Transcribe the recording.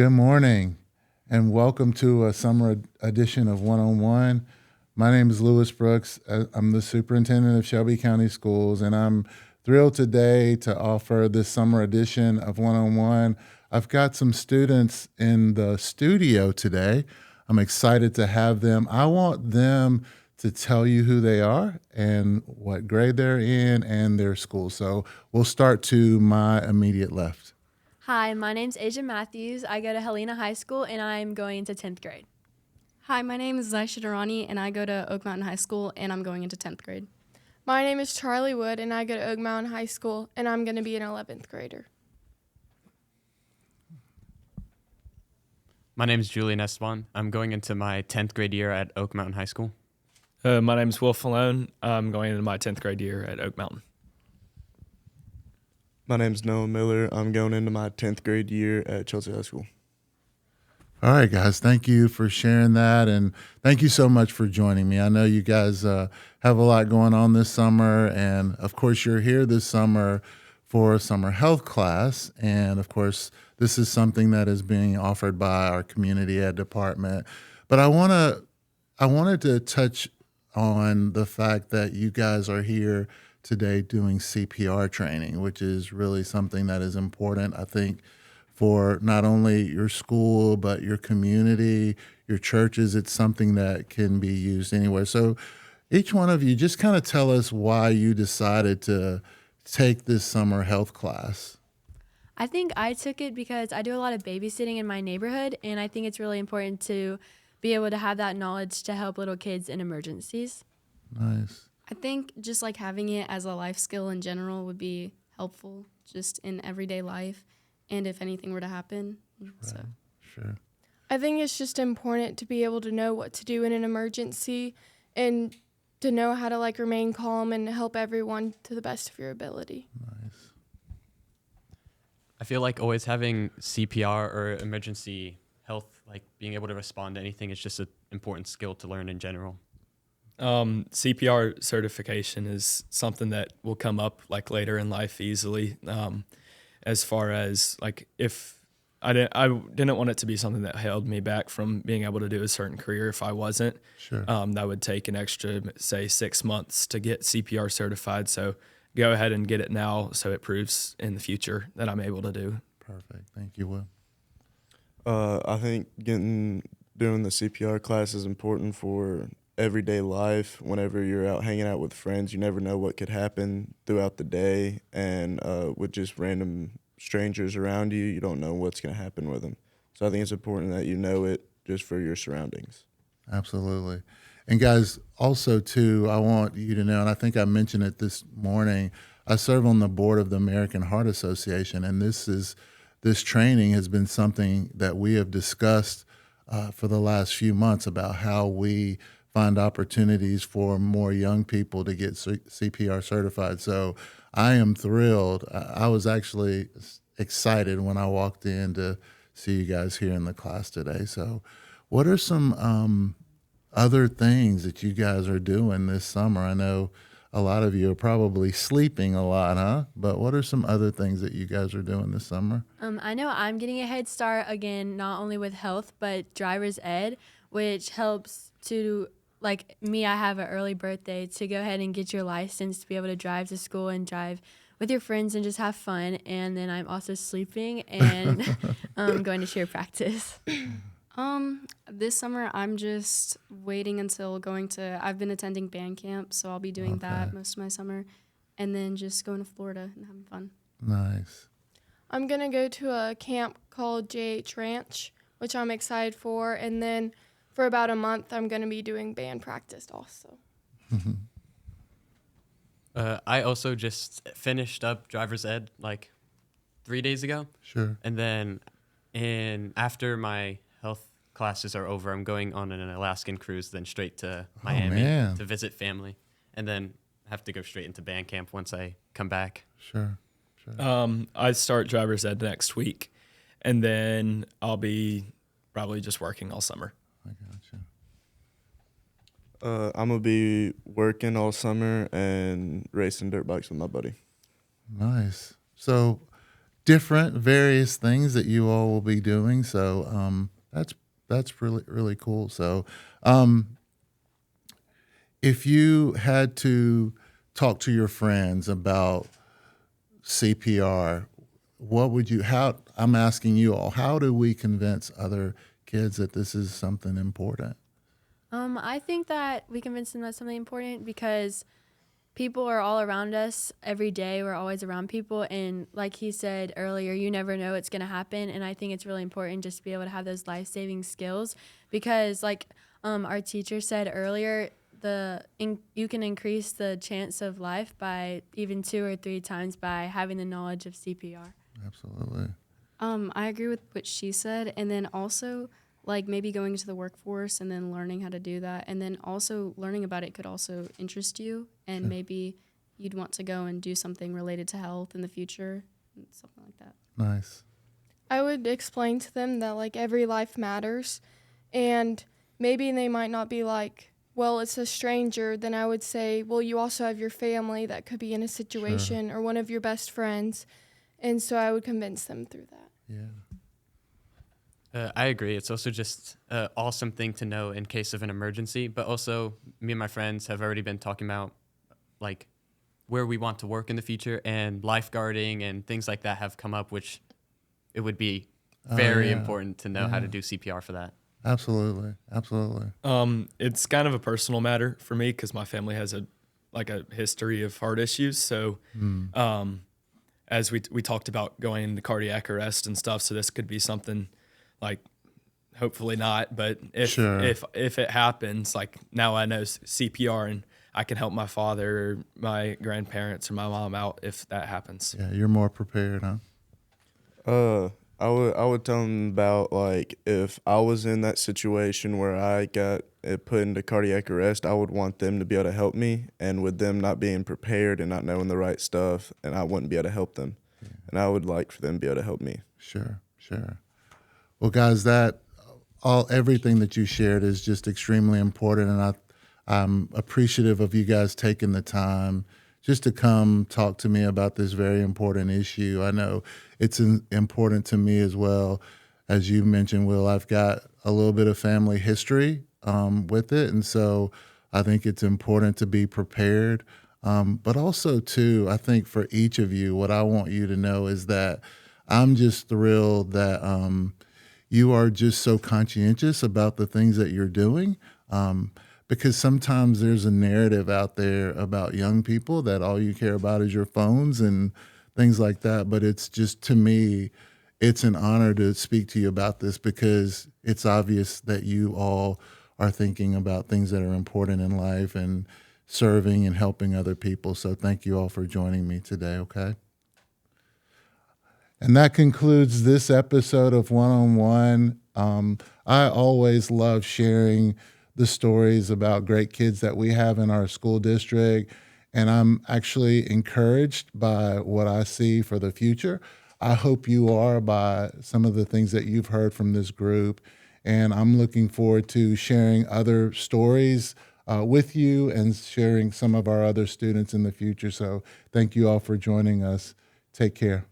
Good morning, and welcome to a summer edition of One on One. My name is Lewis Brooks. I'm the superintendent of Shelby County Schools, and I'm thrilled today to offer this summer edition of One on One. I've got some students in the studio today. I'm excited to have them. I want them to tell you who they are and what grade they're in and their school. So we'll start to my immediate left. Hi, my name's Asia Matthews. I go to Helena High School, and I'm going into 10th grade. Hi, my name is Zaisha Durrani, and I go to Oak Mountain High School, and I'm going into 10th grade. My name is Charlie Wood, and I go to Oak Mountain High School, and I'm going to be an 11th grader. My name is Julian Esteban. I'm going into my 10th grade year at Oak Mountain High School. My name is Will Falone. I'm going into my 10th grade year at Oak Mountain. My name's Noah Miller. I'm going into my 10th grade year at Chelsea High School. All right, guys, thank you for sharing that, and thank you so much for joining me. I know you guys have a lot going on this summer, and of course, you're here this summer for a summer health class, and of course, this is something that is being offered by our community ed department. But I wanted to touch on the fact that you guys are here today doing CPR training, which is really something that is important, I think, for not only your school, but your community, your churches. It's something that can be used anywhere. So each one of you, just kind of tell us why you decided to take this summer health class. I think I took it because I do a lot of babysitting in my neighborhood, and I think it's really important to be able to have that knowledge to help little kids in emergencies. Nice. I think just like having it as a life skill in general would be helpful just in everyday life and if anything were to happen. Right. So. Sure. I think it's just important to be able to know what to do in an emergency and to know how to remain calm and help everyone to the best of your ability. Nice. I feel like always having CPR or emergency health, like being able to respond to anything, is just an important skill to learn in general. CPR certification is something that will come up later in life easily. As far as if I didn't want it to be something that held me back from being able to do a certain career if I wasn't. Sure. That would take an extra, say, 6 months to get CPR certified. So go ahead and get it now so it proves in the future that I'm able to do. Perfect. Thank you, Will. I think doing the CPR class is important for everyday life. Whenever you're out hanging out with friends, you never know what could happen throughout the day, and with just random strangers around you, you don't know what's going to happen with them. So I think it's important that you know it just for your surroundings. Absolutely. And guys, also too, I want you to know, and I think I mentioned it this morning, I serve on the board of the American Heart Association, and this training has been something that we have discussed for the last few months about how we find opportunities for more young people to get CPR certified. So I am thrilled. I was actually excited when I walked in to see you guys here in the class today. So what are some other things that you guys are doing this summer? I know a lot of you are probably sleeping a lot, huh? But what are some other things that you guys are doing this summer? I know I'm getting a head start again, not only with health, but driver's ed, which helps to, me, I have an early birthday, to go ahead and get your license to be able to drive to school and drive with your friends and just have fun. And then I'm also sleeping and going to cheer practice. This summer I'm just waiting until I've been attending band camp, so I'll be doing that most of my summer, and then just going to Florida and having fun. Nice. I'm going to go to a camp called JH Ranch, which I'm excited for, and then for about a month I'm going to be doing band practice also. I also just finished up driver's ed 3 days ago. Sure. And then after my health classes are over, I'm going on an Alaskan cruise, then straight to Miami to visit family, and then have to go straight into band camp once I come back. Sure. I start driver's ed next week, and then I'll be probably just working all summer. I gotcha. I'm going to be working all summer and racing dirt bikes with my buddy. Nice. So different, various things that you all will be doing. So that's really, really cool. So if you had to talk to your friends about CPR, what would you, I'm asking you all, how do we convince other kids that this is something important? I think that we convince them that's something important because people are all around us every day. We're always around people. And like he said earlier, you never know what's going to happen. And I think it's really important just to be able to have those life-saving skills because like our teacher said earlier, you can increase the chance of life by even 2 or 3 times by having the knowledge of CPR. Absolutely. I agree with what she said. And then also, like maybe going into the workforce and then learning how to do that. And then also learning about it could also interest you. And maybe you'd want to go and do something related to health in the future, something like that. Nice. I would explain to them that like every life matters, and maybe they might not be like, well, it's a stranger. Then I would say, well, you also have your family that could be in a situation or one of your best friends. And so I would convince them through that. Yeah. I agree. It's also just an awesome thing to know in case of an emergency. But also, me and my friends have already been talking about like where we want to work in the future, and lifeguarding and things like that have come up, which it would be very important to know how to do CPR for that. Absolutely. Absolutely. It's kind of a personal matter for me because my family has a history of heart issues. So, as we talked about going into cardiac arrest and stuff, so this could be something like, hopefully not, but if it happens, like now I know CPR and I can help my father or my grandparents or my mom out if that happens. Yeah, you're more prepared, huh? I would tell them about like if I was in that situation where I got put into cardiac arrest, I would want them to be able to help me, and with them not being prepared and not knowing the right stuff, and I wouldn't be able to help them, and I would like for them to be able to help me. Sure. Well, guys, everything that you shared is just extremely important, and I'm appreciative of you guys taking the time just to come talk to me about this very important issue. I know it's important to me as well. As you mentioned, Will, I've got a little bit of family history with it, and so I think it's important to be prepared. But also, too, I think for each of you, what I want you to know is that I'm just thrilled that you are just so conscientious about the things that you're doing. Because sometimes there's a narrative out there about young people that all you care about is your phones and things like that. But it's just, to me, it's an honor to speak to you about this because it's obvious that you all are thinking about things that are important in life and serving and helping other people. So thank you all for joining me today, okay? And that concludes this episode of One-on-One. I always love sharing the stories about great kids that we have in our school district, and I'm actually encouraged by what I see for the future. I hope you are by some of the things that you've heard from this group, and I'm looking forward to sharing other stories with you and sharing some of our other students in the future. So thank you all for joining us. Take care.